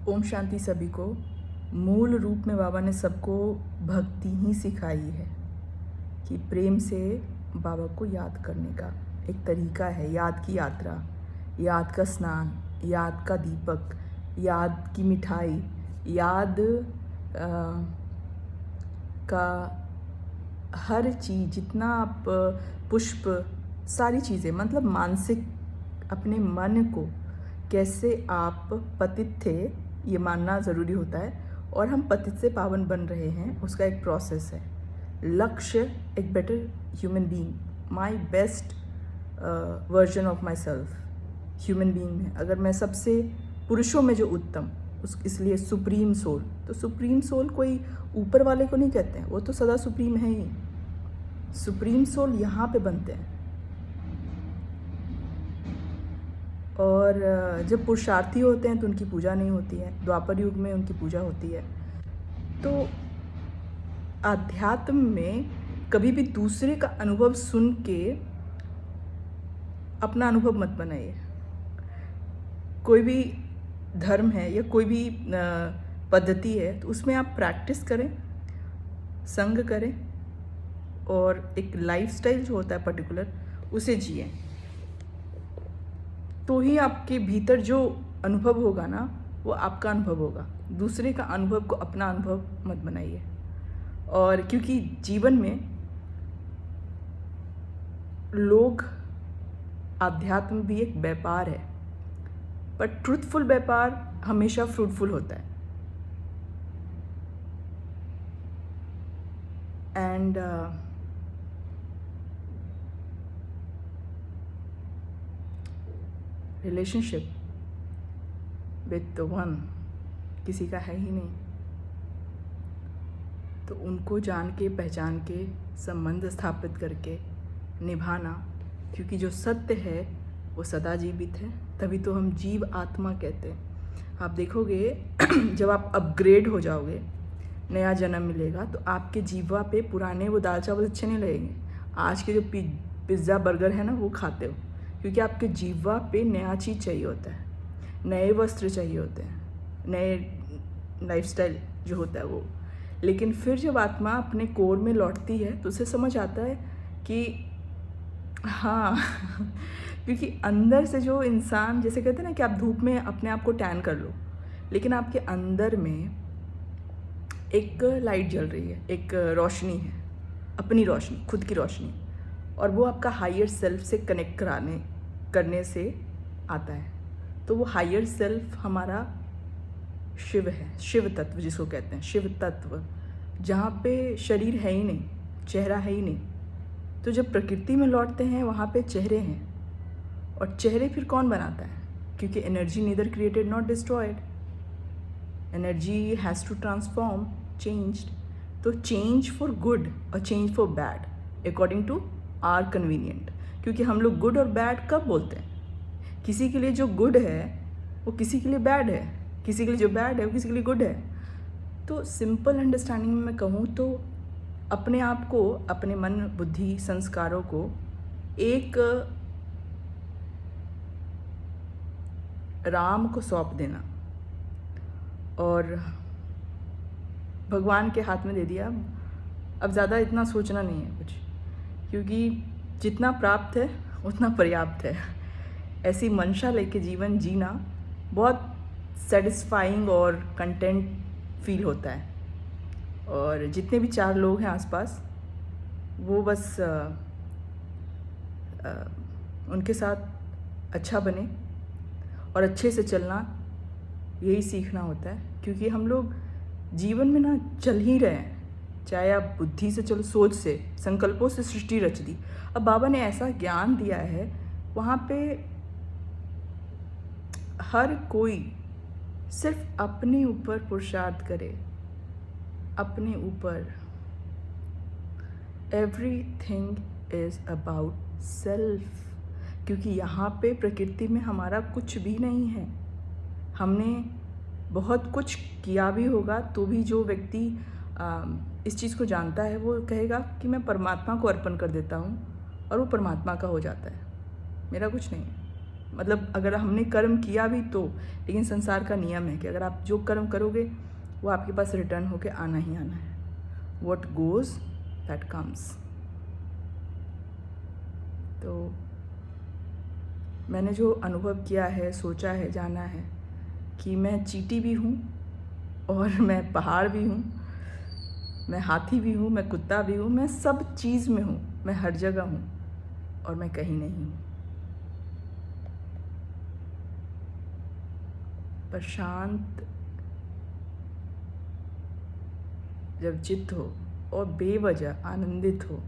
ओम शांति सभी को। मूल रूप में बाबा ने सबको भक्ति ही सिखाई है कि प्रेम से बाबा को याद करने का एक तरीका है। याद की यात्रा, याद का स्नान, याद का दीपक, याद की मिठाई, याद का हर चीज़, जितना आप पुष्प, सारी चीज़ें, मतलब मानसिक अपने मन को कैसे आप पतित थे ये मानना ज़रूरी होता है, और हम पतित से पावन बन रहे हैं, उसका एक प्रोसेस है। लक्ष्य एक better human being, my best version of my self human being में। अगर मैं सबसे पुरुषों में जो उत्तम, उस इसलिए सुप्रीम सोल, तो सुप्रीम सोल कोई ऊपर वाले को नहीं कहते हैं, वो तो सदा सुप्रीम है ही। सुप्रीम सोल यहाँ पे बनते हैं। और जब पुरुषार्थी होते हैं तो उनकी पूजा नहीं होती है, द्वापर युग में उनकी पूजा होती है। तो आध्यात्म में कभी भी दूसरे का अनुभव सुन के अपना अनुभव मत बनाइए। कोई भी धर्म है या कोई भी पद्धति है तो उसमें आप प्रैक्टिस करें, संग करें, और एक लाइफस्टाइल जो होता है पर्टिकुलर, उसे जिए। तो ही आपके भीतर जो अनुभव होगा ना, वो आपका अनुभव होगा। दूसरे का अनुभव को अपना अनुभव मत बनाइए। और क्योंकि जीवन में लोग, आध्यात्म भी एक व्यापार है, पर ट्रुथफुल व्यापार हमेशा फ्रूटफुल होता है। And relationship with the one किसी का है ही नहीं, तो उनको जान के, पहचान के, संबंध स्थापित करके निभाना, क्योंकि जो सत्य है वो सदा जीवित है। तभी तो हम जीव आत्मा कहते हैं। आप देखोगे जब आप अपग्रेड हो जाओगे, नया जन्म मिलेगा, तो आपके जीवा पे पुराने वो दाल चावल अच्छे नहीं लगेंगे। आज के जो पिज़्ज़ा बर्गर है ना, वो खाते हो, क्योंकि आपके जीवा पे नया चीज़ चाहिए होता है, नए वस्त्र चाहिए होते हैं, नए लाइफस्टाइल जो होता है वो। लेकिन फिर जब आत्मा अपने कोर में लौटती है तो उसे समझ आता है कि हाँ क्योंकि अंदर से जो इंसान, जैसे कहते हैं ना कि आप धूप में अपने आप को टैन कर लो, लेकिन आपके अंदर में एक लाइट जल रही है, एक रोशनी है, अपनी रोशनी, खुद की रोशनी, और वो आपका हायर सेल्फ से कनेक्ट करने से आता है। तो वो हायर सेल्फ हमारा शिव है, शिव तत्व जिसको कहते हैं, शिव तत्व, जहाँ पे शरीर है ही नहीं, चेहरा है ही नहीं। तो जब प्रकृति में लौटते हैं वहाँ पे चेहरे हैं, और चेहरे फिर कौन बनाता है? क्योंकि energy neither created not destroyed, energy has to transform, changed. तो चेंज फॉर गुड और change for bad according to our convenient. क्योंकि हम लोग गुड और बैड कब बोलते हैं? किसी के लिए जो गुड है वो किसी के लिए बैड है, किसी के लिए जो बैड है वो किसी के लिए गुड है। तो सिंपल अंडरस्टैंडिंग में मैं कहूँ तो अपने आप को, अपने मन, बुद्धि, संस्कारों को एक राम को सौंप देना और भगवान के हाथ में दे दिया। अब ज़्यादा इतना सोचना नहीं है कुछ, क्योंकि जितना प्राप्त है उतना पर्याप्त है। ऐसी मंशा लेके जीवन जीना बहुत सेटिस्फाइंग और कंटेंट फील होता है। और जितने भी चार लोग हैं आसपास, वो बस उनके साथ अच्छा बने और अच्छे से चलना, यही सीखना होता है। क्योंकि हम लोग जीवन में ना चल ही रहे हैं, चाहे आप बुद्धि से चलो, सोच से, संकल्पों से सृष्टि रच दी। अब बाबा ने ऐसा ज्ञान दिया है, वहाँ पे हर कोई सिर्फ अपने ऊपर पुरुषार्थ करे, अपने ऊपर। एवरीथिंग इज़ अबाउट सेल्फ, क्योंकि यहाँ पे प्रकृति में हमारा कुछ भी नहीं है। हमने बहुत कुछ किया भी होगा तो भी जो व्यक्ति इस चीज़ को जानता है वो कहेगा कि मैं परमात्मा को अर्पण कर देता हूँ, और वो परमात्मा का हो जाता है, मेरा कुछ नहीं है। मतलब अगर हमने कर्म किया भी तो, लेकिन संसार का नियम है कि अगर आप जो कर्म करोगे वो आपके पास रिटर्न होके आना ही आना है। What goes that comes। तो मैंने जो अनुभव किया है, सोचा है, जाना है कि मैं चींटी भी हूँ और मैं पहाड़ भी हूँ, मैं हाथी भी हूँ, मैं कुत्ता भी हूँ, मैं सब चीज़ में हूँ, मैं हर जगह हूँ और मैं कहीं नहीं हूँ। पर शांत जब चित्त हो और बेवजह आनंदित हो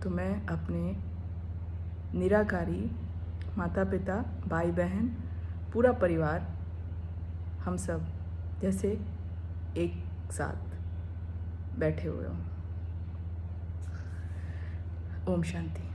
तो मैं अपने निराकारी माता पिता, भाई बहन, पूरा परिवार, हम सब जैसे एक साथ बैठे हुए हों। ओम शांति।